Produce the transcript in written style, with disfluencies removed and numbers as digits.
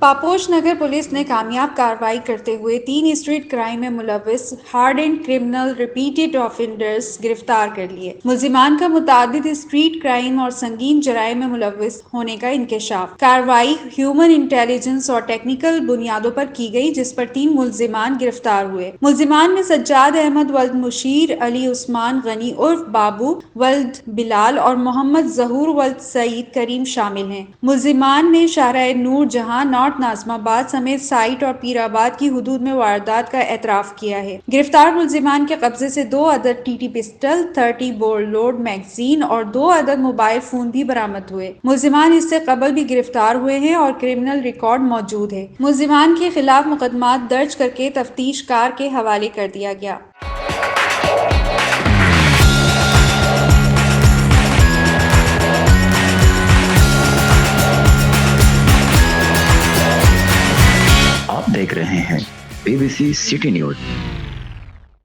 पापोश नगर police ने कामयाब कार्रवाई करते हुए 3 स्ट्रीट क्राइम में मुलविस हार्डेंड क्रिमिनल रिपीटेड ऑफेंडर्स गिरफ्तार कर लिए। मुलजिमान का मुतादिद स्ट्रीट क्राइम और संगीन जराइम में मुलविस होने का इंकशाफ। कार्रवाई ह्यूमन इंटेलिजेंस और टेक्निकल बुनियादों पर की गई, जिस पर 3 मुलजिमान गिरफ्तार हुए। मुलजिमान में सज्जाद अहमद वल्द मुशीर, अली उस्मान गनी उर्फ बाबू वल्द बिलाल और मोहम्मद जहूर वल्द सईद करीम शामिल हैं। मुलजिमान ने शाहराह नूर जहां, नॉर्थ नाज़िमाबाद समेत साइट और पीराबाद की हुदूद में वारदात का एतराफ किया है। गिरफ्तार मुलजिमान के कब्जे से 2 अदद TT pistol, 30 bore load magazine और 2 अदद मोबाइल फोन भी बरामद हुए। मुलजिमान इससे कबल भी गिरफ्तार हुए हैं और क्रिमिनल रिकॉर्ड मौजूद है। मुलजिमान के खिलाफ मुकदमात दर्ज करके तफ्तीश कार के हवाले कर दिया गया। आप देख रहे हैं BBC सिटी न्यूज।